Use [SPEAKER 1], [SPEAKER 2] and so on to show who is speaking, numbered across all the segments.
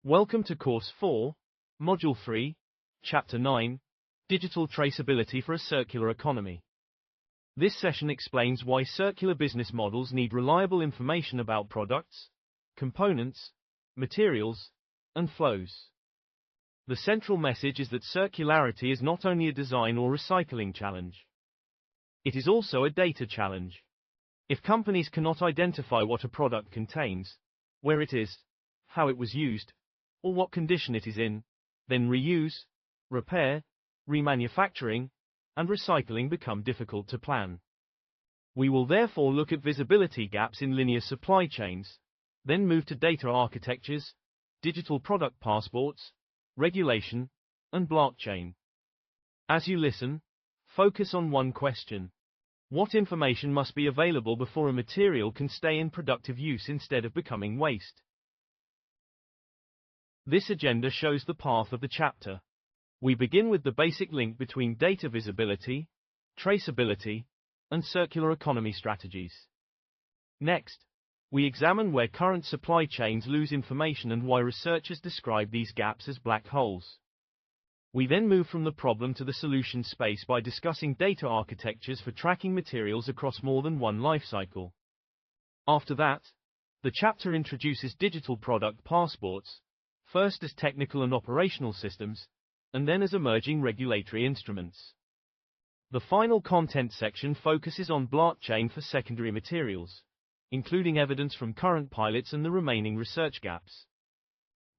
[SPEAKER 1] Welcome to Course 4, Module 3, Chapter 9, Digital Traceability for a Circular Economy. This session explains why circular business models need reliable information about products, components, materials, and flows. The central message is that circularity is not only a design or recycling challenge. It is also a data challenge. If companies cannot identify what a product contains, where it is, how it was used, or what condition it is in, then reuse, repair, remanufacturing, and recycling become difficult to plan. We will therefore look at visibility gaps in linear supply chains, then move to data architectures, digital product passports, regulation, and blockchain. As you listen, focus on one question. What information must be available before a material can stay in productive use instead of becoming waste? This agenda shows the path of the chapter. We begin with the basic link between data visibility, traceability, and circular economy strategies. Next, we examine where current supply chains lose information and why researchers describe these gaps as black holes. We then move from the problem to the solution space by discussing data architectures for tracking materials across more than one life cycle. After that, the chapter introduces digital product passports, first as technical and operational systems, and then as emerging regulatory instruments. The final content section focuses on blockchain for secondary materials, including evidence from current pilots and the remaining research gaps.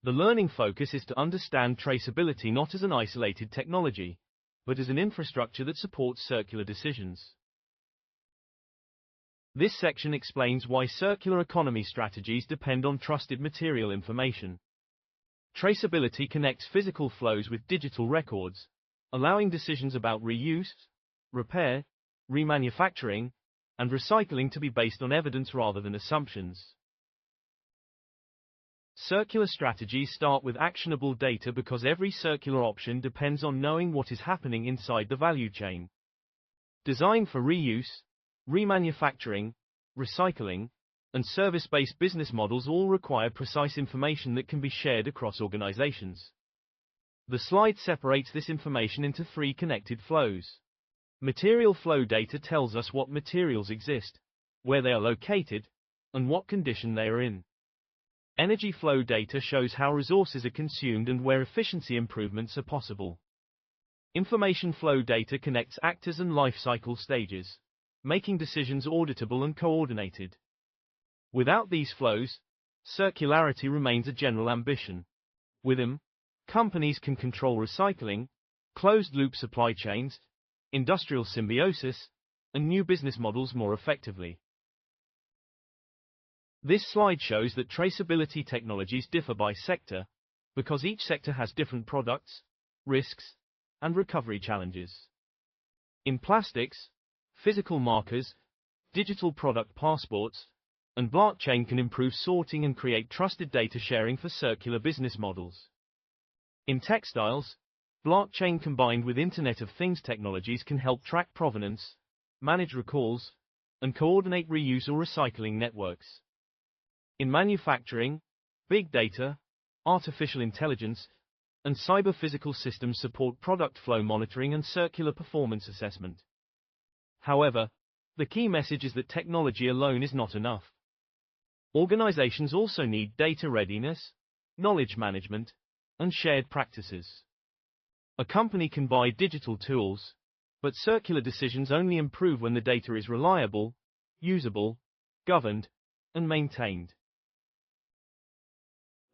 [SPEAKER 1] The learning focus is to understand traceability not as an isolated technology, but as an infrastructure that supports circular decisions. This section explains why circular economy strategies depend on trusted material information. Traceability connects physical flows with digital records, allowing decisions about reuse, repair, remanufacturing, and recycling to be based on evidence rather than assumptions. Circular strategies start with actionable data because every circular option depends on knowing what is happening inside the value chain. Designed for reuse, remanufacturing, recycling, and service-based business models all require precise information that can be shared across organizations. The slide separates this information into three connected flows. Material flow data tells us what materials exist, where they are located, and what condition they are in. Energy flow data shows how resources are consumed and where efficiency improvements are possible. Information flow data connects actors and life cycle stages, making decisions auditable and coordinated. Without these flows, circularity remains a general ambition. With them, companies can control recycling, closed-loop supply chains, industrial symbiosis, and new business models more effectively. This slide shows that traceability technologies differ by sector, because each sector has different products, risks, and recovery challenges. In plastics, physical markers, digital product passports, and blockchain can improve sorting and create trusted data sharing for circular business models. In textiles, blockchain combined with Internet of Things technologies can help track provenance, manage recalls, and coordinate reuse or recycling networks. In manufacturing, big data, artificial intelligence, and cyber-physical systems support product flow monitoring and circular performance assessment. However, the key message is that technology alone is not enough. Organizations also need data readiness, knowledge management, and shared practices. A company can buy digital tools, but circular decisions only improve when the data is reliable, usable, governed, and maintained.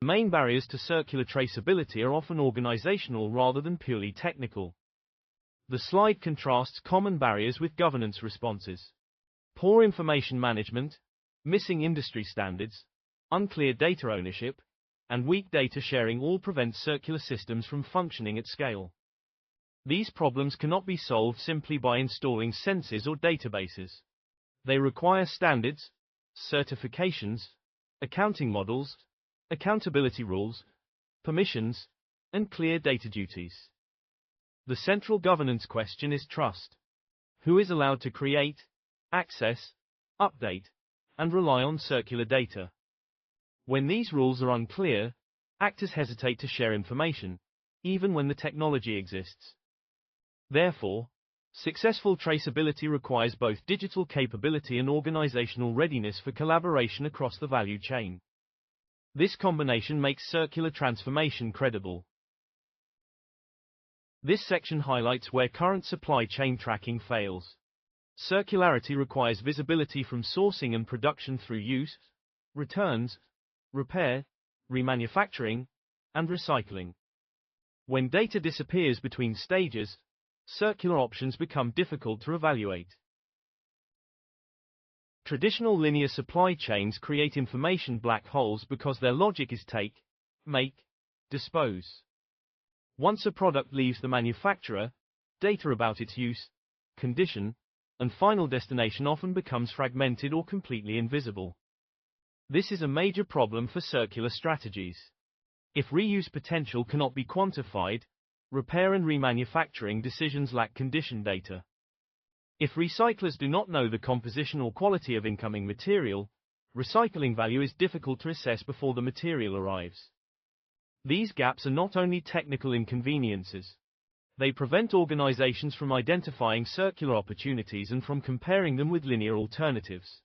[SPEAKER 1] The main barriers to circular traceability are often organizational rather than purely technical. The slide contrasts common barriers with governance responses. Poor information management, missing industry standards, unclear data ownership, and weak data sharing all prevent circular systems from functioning at scale. These problems cannot be solved simply by installing sensors or databases. They require standards, certifications, accounting models, accountability rules, permissions, and clear data duties. The central governance question is trust. Who is allowed to create, access, update, and rely on circular data? When these rules are unclear, actors hesitate to share information, even when the technology exists. Therefore, successful traceability requires both digital capability and organizational readiness for collaboration across the value chain. This combination makes circular transformation credible. This section highlights where current supply chain tracking fails. Circularity requires visibility from sourcing and production through use, returns, repair, remanufacturing, and recycling. When data disappears between stages, circular options become difficult to evaluate. Traditional linear supply chains create information black holes because their logic is take, make, dispose. Once a product leaves the manufacturer, data about its use, condition, and final destination often becomes fragmented or completely invisible. This is a major problem for circular strategies. If reuse potential cannot be quantified, repair and remanufacturing decisions lack condition data. If recyclers do not know the composition or quality of incoming material, recycling value is difficult to assess before the material arrives. These gaps are not only technical inconveniences. They prevent organizations from identifying circular opportunities and from comparing them with linear alternatives.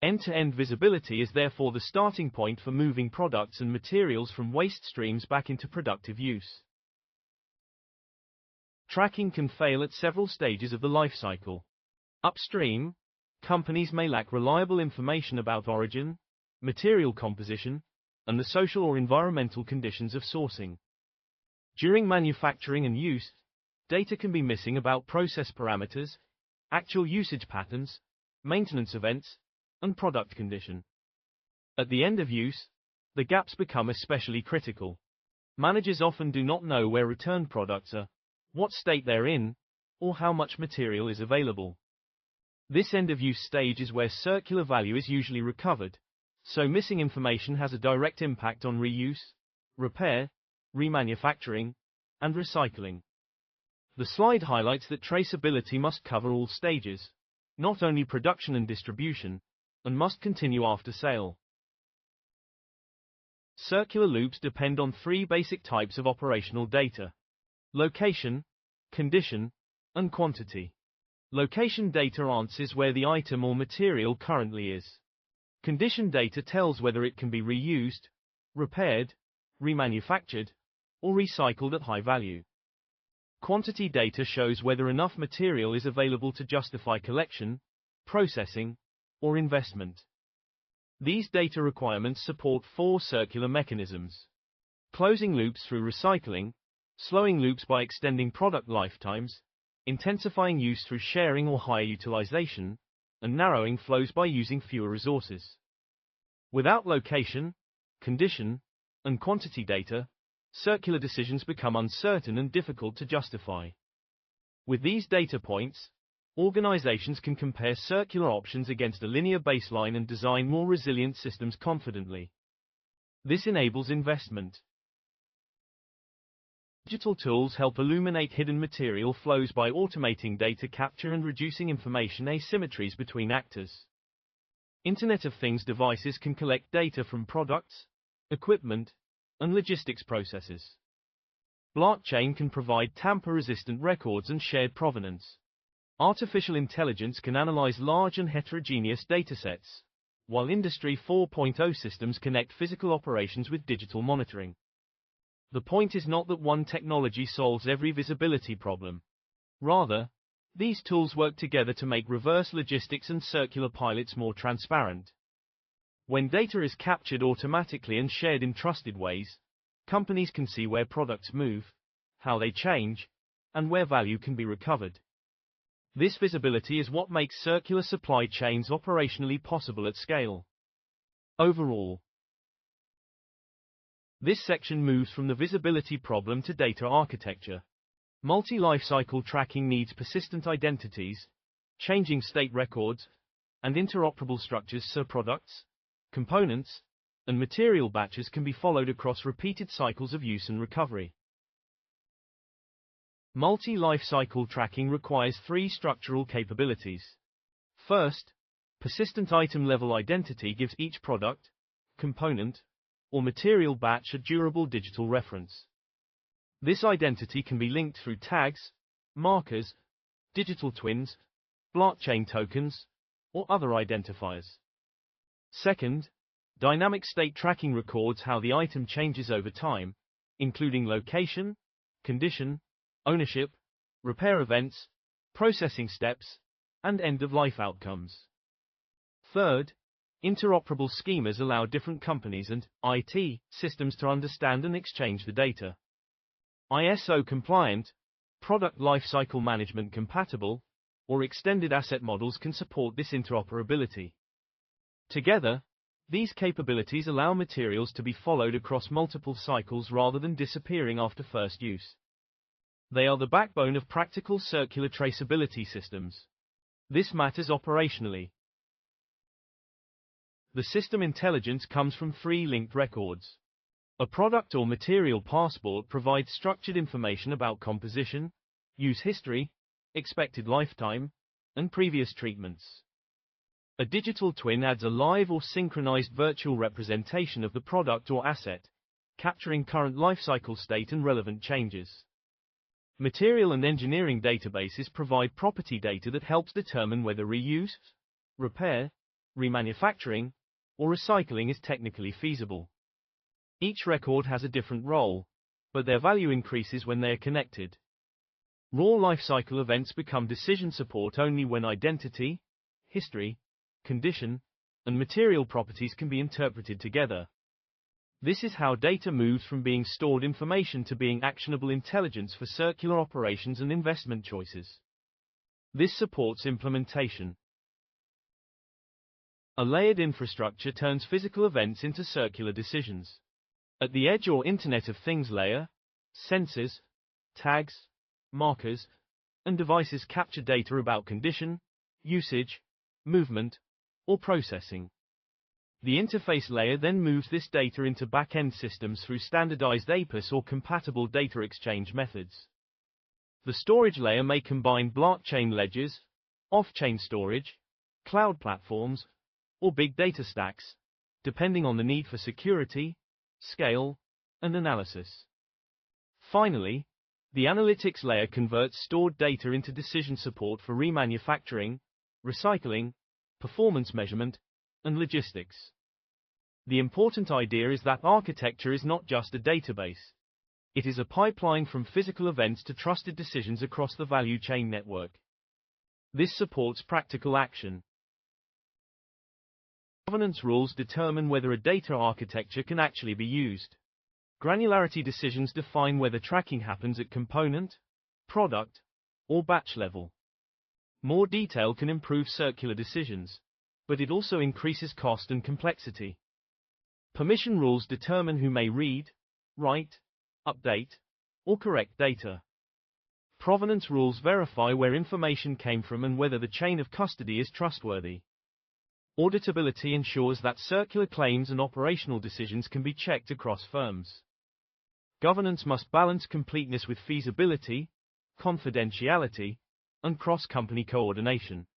[SPEAKER 1] End-to-end visibility is therefore the starting point for moving products and materials from waste streams back into productive use. Tracking can fail at several stages of the life cycle. Upstream, companies may lack reliable information about origin, material composition, and the social or environmental conditions of sourcing. During manufacturing and use, data can be missing about process parameters, actual usage patterns, maintenance events, and product condition. At the end of use, the gaps become especially critical. Managers often do not know where returned products are, what state they're in, or how much material is available. This end-of-use stage is where circular value is usually recovered, so missing information has a direct impact on reuse, repair, remanufacturing, and recycling. The slide highlights that traceability must cover all stages, not only production and distribution, and must continue after sale. Circular loops depend on three basic types of operational data: location, condition, and quantity. Location data answers where the item or material currently is. Condition data tells whether it can be reused, repaired, remanufactured, or recycled at high value. Quantity data shows whether enough material is available to justify collection, processing, or investment. These data requirements support four circular mechanisms: closing loops through recycling, slowing loops by extending product lifetimes, intensifying use through sharing or higher utilization, and narrowing flows by using fewer resources. Without location, condition, and quantity data, circular decisions become uncertain and difficult to justify. With these data points, organizations can compare circular options against a linear baseline and design more resilient systems confidently. This enables investment. Digital tools help illuminate hidden material flows by automating data capture and reducing information asymmetries between actors. Internet of Things devices can collect data from products, equipment, and logistics processes. Blockchain can provide tamper-resistant records and shared provenance. Artificial intelligence can analyze large and heterogeneous datasets, while Industry 4.0 systems connect physical operations with digital monitoring. The point is not that one technology solves every visibility problem. Rather, these tools work together to make reverse logistics and circular pilots more transparent. When data is captured automatically and shared in trusted ways, companies can see where products move, how they change, and where value can be recovered. This visibility is what makes circular supply chains operationally possible at scale. Overall, this section moves from the visibility problem to data architecture. Multi-lifecycle tracking needs persistent identities, changing state records, and interoperable structures so products, components, and material batches can be followed across repeated cycles of use and recovery. Multi-lifecycle tracking requires three structural capabilities. First, persistent item-level identity gives each product, component, or material batch a durable digital reference. This identity can be linked through tags, markers, digital twins, blockchain tokens, or other identifiers. Second, dynamic state tracking records how the item changes over time, including location, condition, ownership, repair events, processing steps, and end-of-life outcomes. Third, interoperable schemas allow different companies and IT systems to understand and exchange the data. ISO compliant, product lifecycle management compatible, or extended asset models can support this interoperability. Together, these capabilities allow materials to be followed across multiple cycles rather than disappearing after first use. They are the backbone of practical circular traceability systems. This matters operationally. The system intelligence comes from 3 linked records. A product or material passport provides structured information about composition, use history, expected lifetime, and previous treatments. A digital twin adds a live or synchronized virtual representation of the product or asset, capturing current lifecycle state and relevant changes. Material and engineering databases provide property data that helps determine whether reuse, repair, remanufacturing, or recycling is technically feasible. Each record has a different role, but their value increases when they are connected. Raw lifecycle events become decision support only when identity, history, condition, and material properties can be interpreted together. This is how data moves from being stored information to being actionable intelligence for circular operations and investment choices. This supports implementation. A layered infrastructure turns physical events into circular decisions. At the edge or Internet of Things layer, sensors, tags, markers, and devices capture data about condition, usage, movement, or processing. The interface layer then moves this data into back-end systems through standardized APIs or compatible data exchange methods. The storage layer may combine blockchain ledgers, off-chain storage, cloud platforms, or big data stacks, depending on the need for security, scale, and analysis. Finally, the analytics layer converts stored data into decision support for remanufacturing, recycling, performance measurement, and logistics. The important idea is that architecture is not just a database. It is a pipeline from physical events to trusted decisions across the value chain network. This supports practical action. Governance rules determine whether a data architecture can actually be used. Granularity decisions define whether tracking happens at component, product, or batch level. More detail can improve circular decisions, but it also increases cost and complexity. Permission rules determine who may read, write, update, or correct data. Provenance rules verify where information came from and whether the chain of custody is trustworthy. Auditability ensures that circular claims and operational decisions can be checked across firms. Governance must balance completeness with feasibility, confidentiality, and cross-company coordination.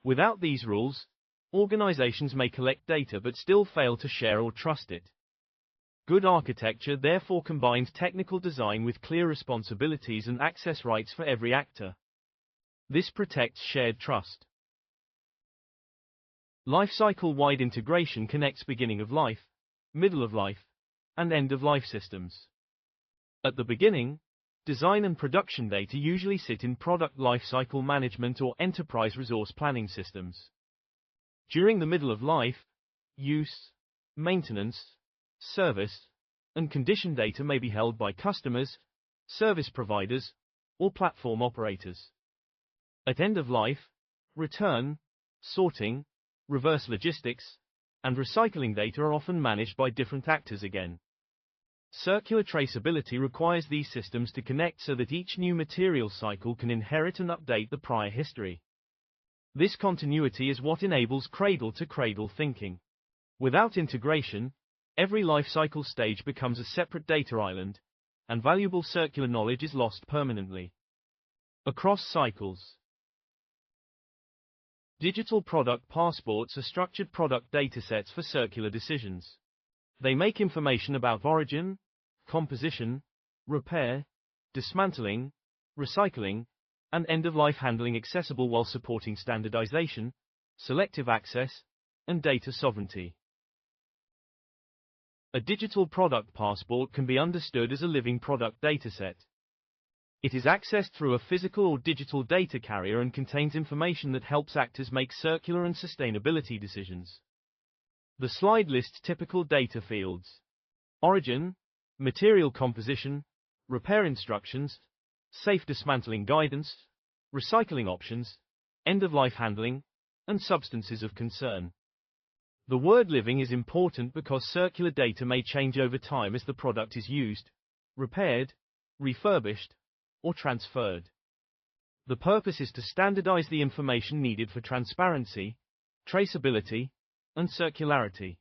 [SPEAKER 1] Without these rules, organizations may collect data but still fail to share or trust it. Good architecture therefore combines technical design with clear responsibilities and access rights for every actor. This protects shared trust. Lifecycle-wide integration connects beginning of life, middle of life, and end of life systems. At the beginning, design and production data usually sit in product lifecycle management or enterprise resource planning systems. During the middle of life, use, maintenance, service, and condition data may be held by customers, service providers, or platform operators. At end of life, return, sorting, reverse logistics, and recycling data are often managed by different actors again. Circular traceability requires these systems to connect so that each new material cycle can inherit and update the prior history. This continuity is what enables cradle-to-cradle thinking. Without integration, every life cycle stage becomes a separate data island, and valuable circular knowledge is lost permanently. Across cycles, digital product passports are structured product datasets for circular decisions. They make information about origin, composition, repair, dismantling, recycling, and end-of-life handling accessible while supporting standardization, selective access, and data sovereignty. A digital product passport can be understood as a living product dataset. It is accessed through a physical or digital data carrier and contains information that helps actors make circular and sustainability decisions. The slide lists typical data fields: origin, material composition, repair instructions, safe dismantling guidance, recycling options, end-of-life handling, and substances of concern. The word living is important because circular data may change over time as the product is used, repaired, refurbished, or transferred. The purpose is to standardize the information needed for transparency, traceability, and circularity.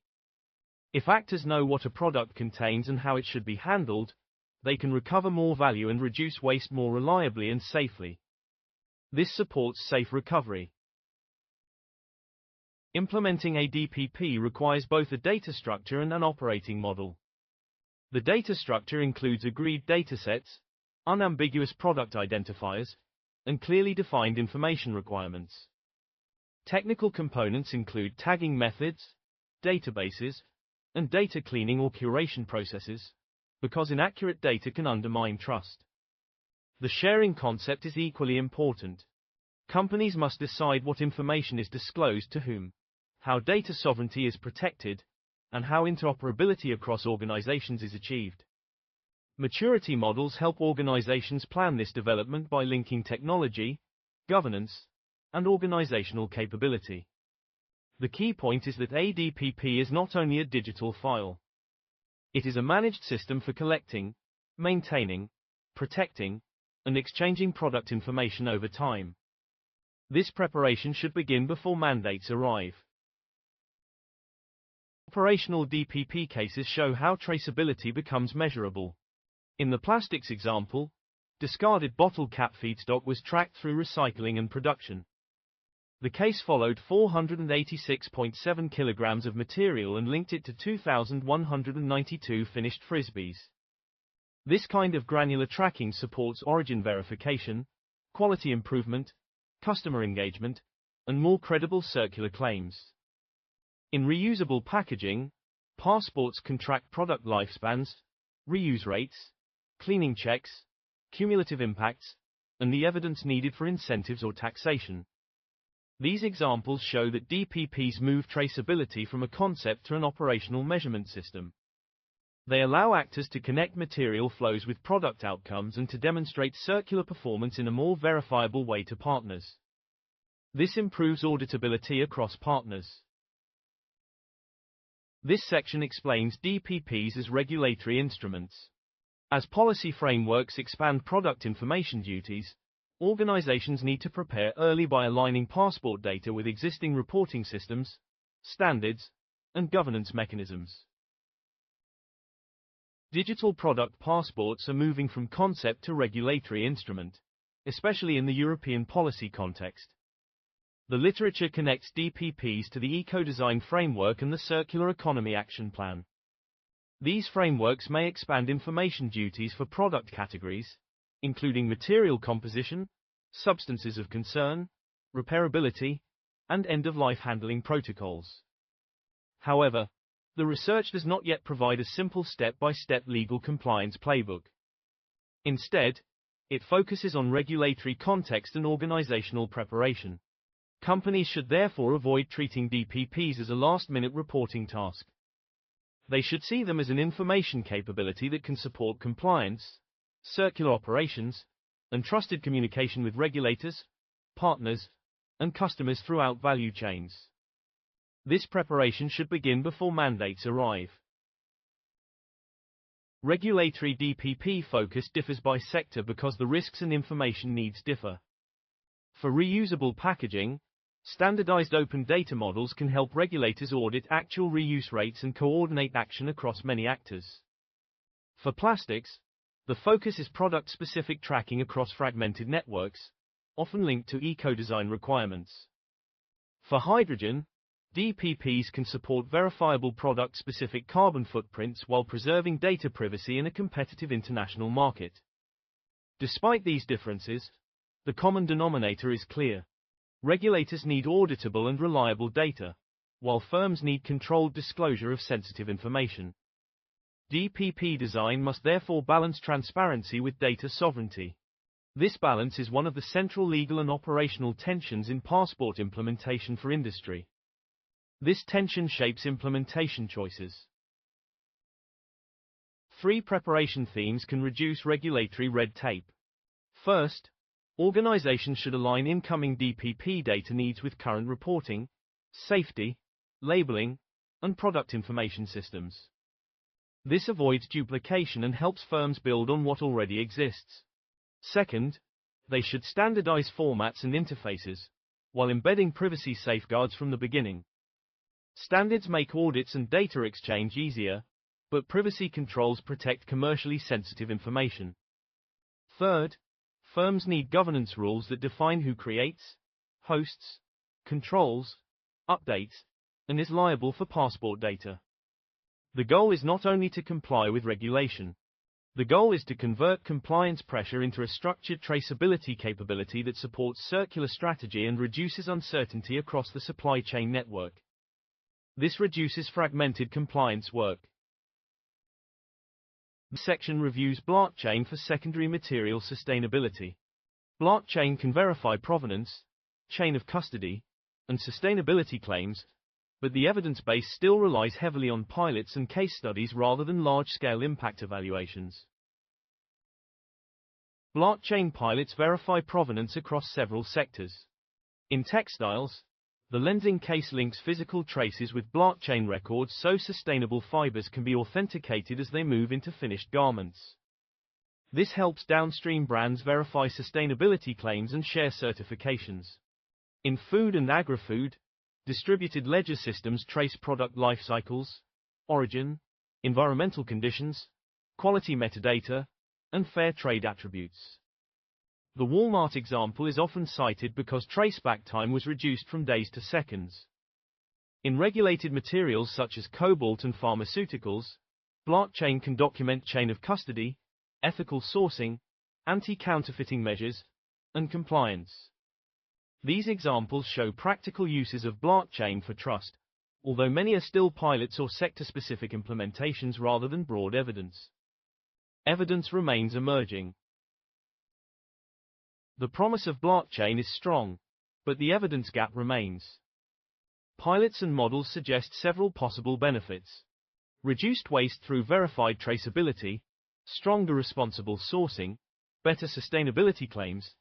[SPEAKER 1] If actors know what a product contains and how it should be handled, they can recover more value and reduce waste more reliably and safely. This supports safe recovery. Implementing a DPP requires both a data structure and an operating model. The data structure includes agreed datasets, unambiguous product identifiers, and clearly defined information requirements. Technical components include tagging methods, databases, and data cleaning or curation processes, because inaccurate data can undermine trust. The sharing concept is equally important. Companies must decide what information is disclosed to whom, how data sovereignty is protected, and how interoperability across organizations is achieved. Maturity models help organizations plan this development by linking technology, governance, and organizational capability. The key point is that ADPP is not only a digital file. It is a managed system for collecting, maintaining, protecting, and exchanging product information over time. This preparation should begin before mandates arrive. Operational DPP cases show how traceability becomes measurable. In the plastics example, discarded bottle cap feedstock was tracked through recycling and production. The case followed 486.7 kilograms of material and linked it to 2,192 finished frisbees. This kind of granular tracking supports origin verification, quality improvement, customer engagement, and more credible circular claims. In reusable packaging, passports can track product lifespans, reuse rates, cleaning checks, cumulative impacts, and the evidence needed for incentives or taxation. These examples show that DPPs move traceability from a concept to an operational measurement system. They allow actors to connect material flows with product outcomes and to demonstrate circular performance in a more verifiable way to partners. This improves auditability across partners. This section explains DPPs as regulatory instruments. As policy frameworks expand product information duties, organizations need to prepare early by aligning passport data with existing reporting systems, standards, and governance mechanisms. Digital product passports are moving from concept to regulatory instrument, especially in the European policy context. The literature connects DPPs to the Eco-Design Framework and the Circular Economy Action Plan. These frameworks may expand information duties for product categories, including material composition, substances of concern, repairability, and end-of-life handling protocols. However, the research does not yet provide a simple step-by-step legal compliance playbook. Instead, it focuses on regulatory context and organizational preparation. Companies should therefore avoid treating DPPs as a last-minute reporting task. They should see them as an information capability that can support compliance, circular operations, and trusted communication with regulators, partners, and customers throughout value chains. This preparation should begin before mandates arrive. Regulatory DPP focus differs by sector because the risks and information needs differ. For reusable packaging, standardized open data models can help regulators audit actual reuse rates and coordinate action across many actors. For plastics, the focus is product-specific tracking across fragmented networks, often linked to eco-design requirements. For hydrogen, DPPs can support verifiable product-specific carbon footprints while preserving data privacy in a competitive international market. Despite these differences, the common denominator is clear. Regulators need auditable and reliable data, while firms need controlled disclosure of sensitive information. DPP design must therefore balance transparency with data sovereignty. This balance is one of the central legal and operational tensions in passport implementation for industry. This tension shapes implementation choices. 3 preparation themes can reduce regulatory red tape. First, organizations should align incoming DPP data needs with current reporting, safety, labeling, and product information systems. This avoids duplication and helps firms build on what already exists. Second, they should standardize formats and interfaces, while embedding privacy safeguards from the beginning. Standards make audits and data exchange easier, but privacy controls protect commercially sensitive information. Third, firms need governance rules that define who creates, hosts, controls, updates, and is liable for passport data. The goal is not only to comply with regulation. The goal is to convert compliance pressure into a structured traceability capability that supports circular strategy and reduces uncertainty across the supply chain network. This reduces fragmented compliance work. This section reviews blockchain for secondary material sustainability. Blockchain can verify provenance, chain of custody, and sustainability claims, but the evidence base still relies heavily on pilots and case studies rather than large-scale impact evaluations. Blockchain pilots verify provenance across several sectors. In textiles, the lensing case links physical traces with blockchain records so sustainable fibers can be authenticated as they move into finished garments. This helps downstream brands verify sustainability claims and share certifications. In food and agri-food, distributed ledger systems trace product life cycles, origin, environmental conditions, quality metadata, and fair trade attributes. The Walmart example is often cited because traceback time was reduced from days to seconds. In regulated materials such as cobalt and pharmaceuticals, blockchain can document chain of custody, ethical sourcing, anti-counterfeiting measures, and compliance. These examples show practical uses of blockchain for trust, although many are still pilots or sector-specific implementations rather than broad evidence. Evidence remains emerging. The promise of blockchain is strong, but the evidence gap remains. Pilots and models suggest several possible benefits. Reduced waste through verified traceability, stronger responsible sourcing, better sustainability claims,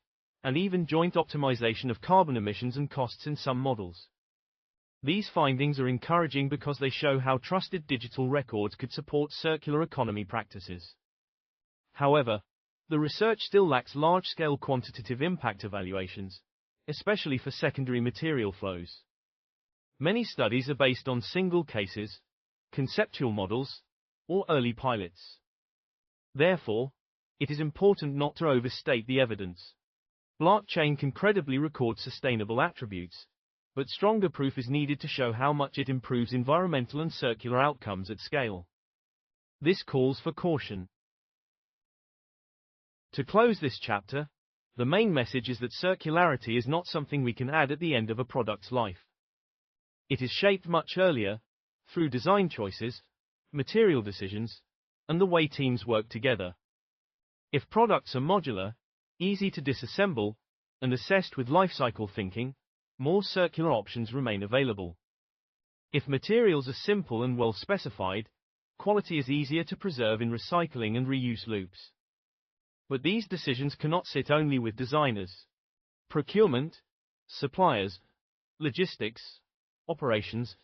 [SPEAKER 1] and even joint optimization of carbon emissions and costs in some models. These findings are encouraging because they show how trusted digital records could support circular economy practices. However, the research still lacks large-scale quantitative impact evaluations, especially for secondary material flows. Many studies are based on single cases, conceptual models, or early pilots. Therefore, it is important not to overstate the evidence. Blockchain can credibly record sustainable attributes, but stronger proof is needed to show how much it improves environmental and circular outcomes at scale. This calls for caution. To close this chapter, the main message is that circularity is not something we can add at the end of a product's life. It is shaped much earlier, through design choices, material decisions, and the way teams work together. If products are modular, easy to disassemble, and assessed with lifecycle thinking, more circular options remain available. If materials are simple and well specified, quality is easier to preserve in recycling and reuse loops. But these decisions cannot sit only with designers. Procurement, suppliers, logistics, operations,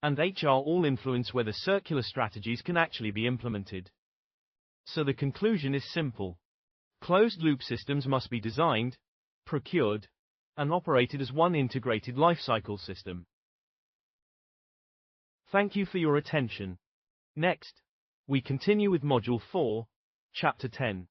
[SPEAKER 1] and HR all influence whether circular strategies can actually be implemented. So the conclusion is simple. Closed-loop systems must be designed, procured, and operated as one integrated lifecycle system. Thank you for your attention. Next, we continue with Module 4, Chapter 10.